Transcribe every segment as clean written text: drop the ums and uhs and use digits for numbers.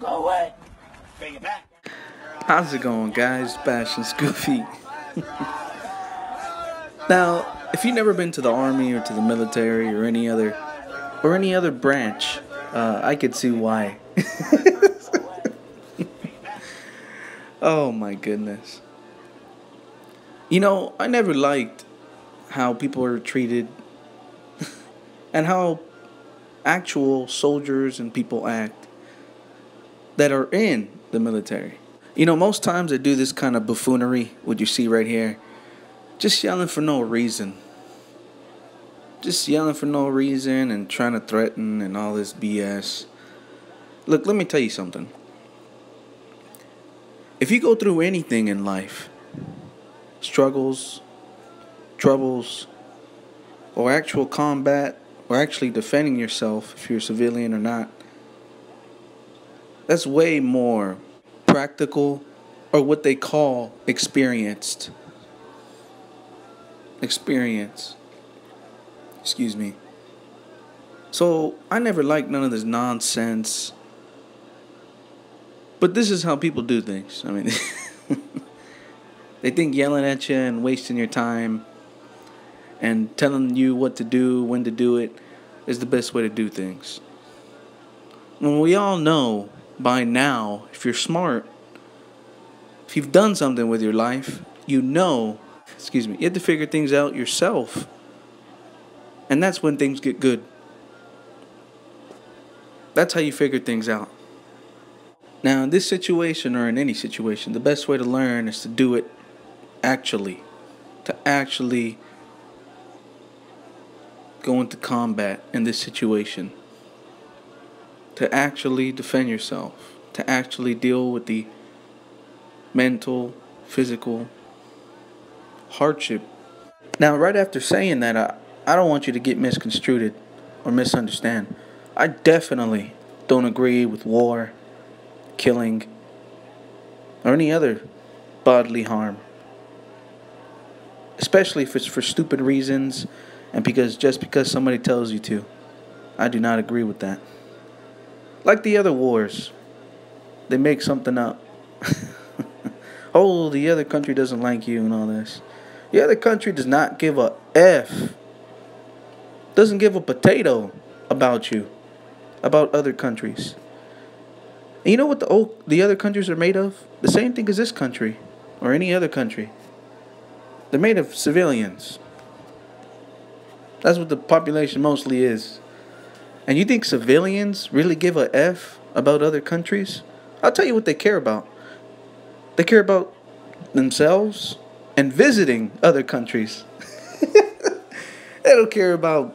Go away. Bring it back. How's it going, guys? Bastians Goofy. Now, if you've never been to the army or to the military or any other branch, I could see why. Oh my goodness. You know, I never liked how people are treated and how actual soldiers and people act that are in the military. You know, most times they do this kind of buffoonery, what you see right here. Just yelling for no reason. Just yelling for no reason and trying to threaten and all this BS. Look, let me tell you something. If you go through anything in life, struggles, troubles, or actual combat, or actually defending yourself, if you're a civilian or not, that's way more practical, or what they call experienced. Experience. Excuse me. So, I never liked none of this nonsense. But this is how people do things. I mean, they think yelling at you and wasting your time and telling you what to do, when to do it, is the best way to do things. When we all know by now, if you're smart, if you've done something with your life, you know, you have to figure things out yourself. And that's when things get good. That's how you figure things out. Now, in this situation or in any situation, the best way to learn is to do it actually. To actually go into combat in this situation. To actually defend yourself. To actually deal with the mental, physical hardship. Now, right after saying that, I don't want you to get misconstrued or misunderstand. I definitely don't agree with war, killing, or any other bodily harm. Especially if it's for stupid reasons and just because somebody tells you to. I do not agree with that. Like the other wars, they make something up. Oh, the other country doesn't like you and all this. The other country does not give a F. Doesn't give a potato about you. About other countries. And you know what the other countries are made of? The same thing as this country. Or any other country. They're made of civilians. That's what the population mostly is. And you think civilians really give a F about other countries? I'll tell you what they care about. They care about themselves and visiting other countries. They don't care about,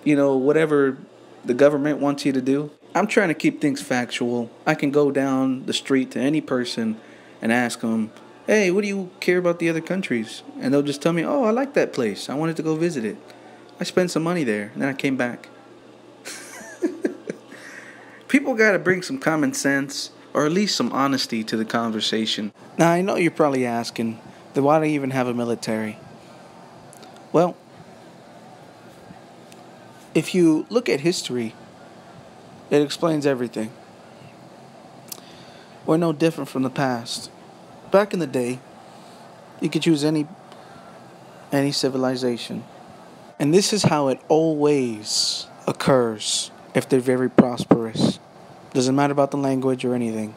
whatever the government wants you to do. I'm trying to keep things factual. I can go down the street to any person and ask them, hey, what do you care about the other countries? And they'll just tell me, oh, I like that place. I wanted to go visit it. I spent some money there, and then I came back. People got to bring some common sense, or at least some honesty to the conversation. Now, I know you're probably asking, then why do you even have a military? Well, if you look at history, it explains everything. We're no different from the past. Back in the day, you could choose any civilization. And this is how it always occurs if they're very prosperous. Doesn't matter about the language or anything.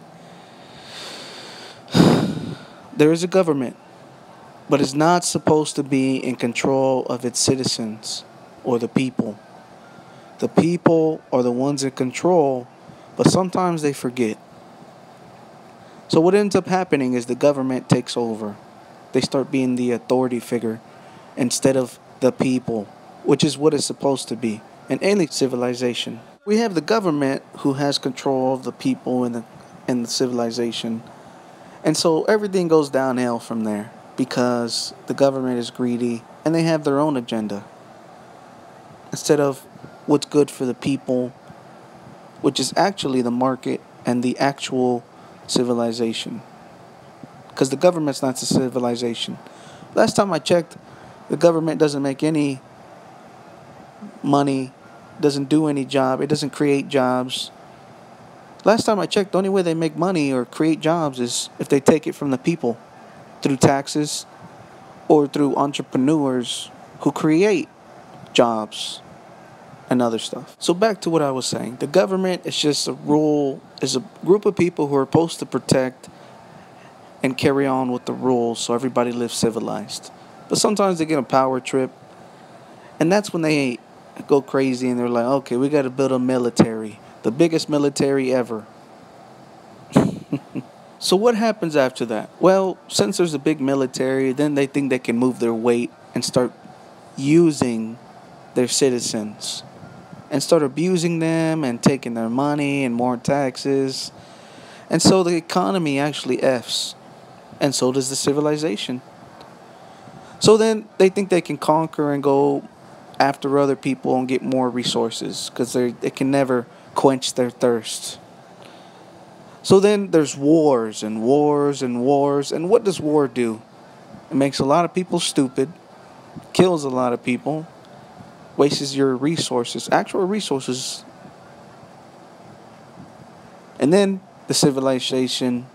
There is a government, but it's not supposed to be in control of its citizens or the people. The people are the ones in control, but sometimes they forget. So what ends up happening is the government takes over. They start being the authority figure instead of the people, which is what it's supposed to be in any civilization. We have the government who has control of the people in the civilization, And so everything goes downhill from there because the government is greedy and they have their own agenda. Instead of what's good for the people, which is actually the market and the actual civilization. Because the government's not the civilization. Last time I checked, the government doesn't make any money, doesn't do any job, it doesn't create jobs. Last time I checked, the only way they make money or create jobs is if they take it from the people through taxes or through entrepreneurs who create jobs and other stuff. So back to what I was saying. The government is just a rule, is a group of people who are supposed to protect and carry on with the rules so everybody lives civilized. But sometimes they get a power trip, and that's when they go crazy and they're like, okay, we got to build a military. The biggest military ever. So what happens after that? Well, since there's a big military, then they think they can move their weight and start using their citizens and start abusing them and taking their money and more taxes. And so the economy actually F's. And so does the civilization. So then they think they can conquer and go after other people and get more resources because they can never quench their thirst. So then there's wars and wars and wars. And what does war do? It makes a lot of people stupid, kills a lot of people, wastes your resources, actual resources. And then the civilization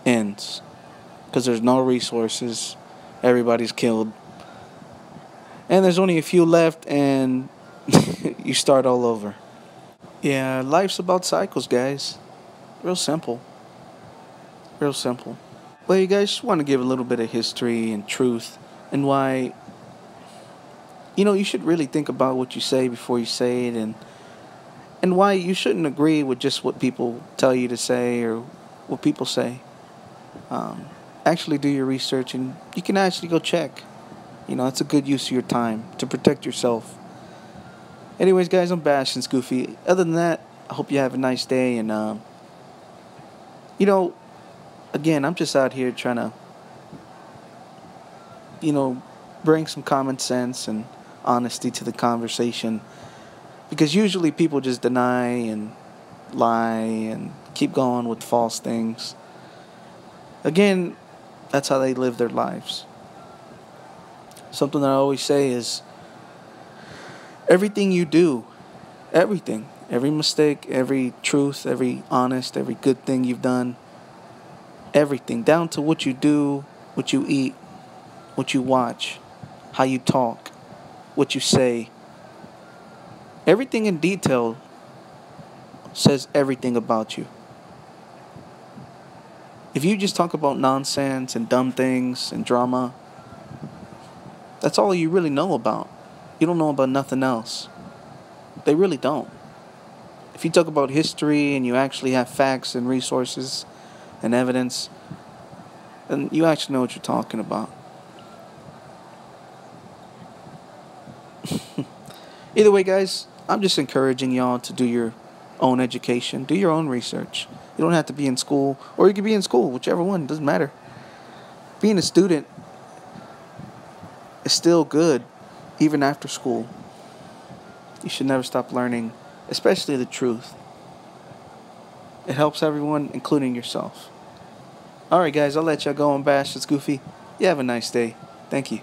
ends because there's no resources. Everybody's killed. And there's only a few left and you start all over. Yeah, life's about cycles, guys. Real simple. Real simple. Well, you guys, just want to give a little bit of history and truth and why, you should really think about what you say before you say it and why you shouldn't agree with just what people tell you to say or what people say. Actually do your research and you can actually go check. It's a good use of your time to protect yourself. Anyways, guys, I'm Bastians Goofy. Other than that, I hope you have a nice day. And, again, I'm just out here trying to, bring some common sense and honesty to the conversation. Because usually people just deny and lie and keep going with false things. Again, that's how they live their lives. Something that I always say is, everything you do, everything, every mistake, every truth, every honest, every good thing you've done, everything, down to what you do, what you eat, what you watch, how you talk, what you say, everything in detail says everything about you. If you just talk about nonsense and dumb things and drama, that's all you really know about. You don't know about nothing else. They really don't. If you talk about history and you actually have facts and resources and evidence, then you actually know what you're talking about. Either way, guys, I'm just encouraging y'all to do your own education, do your own research. You don't have to be in school, or you could be in school, whichever one, doesn't matter. Being a student is still good, even after school. You should never stop learning, especially the truth. It helps everyone, including yourself. Alright, guys, I'll let y'all go and bash. It's Goofy. You have a nice day. Thank you.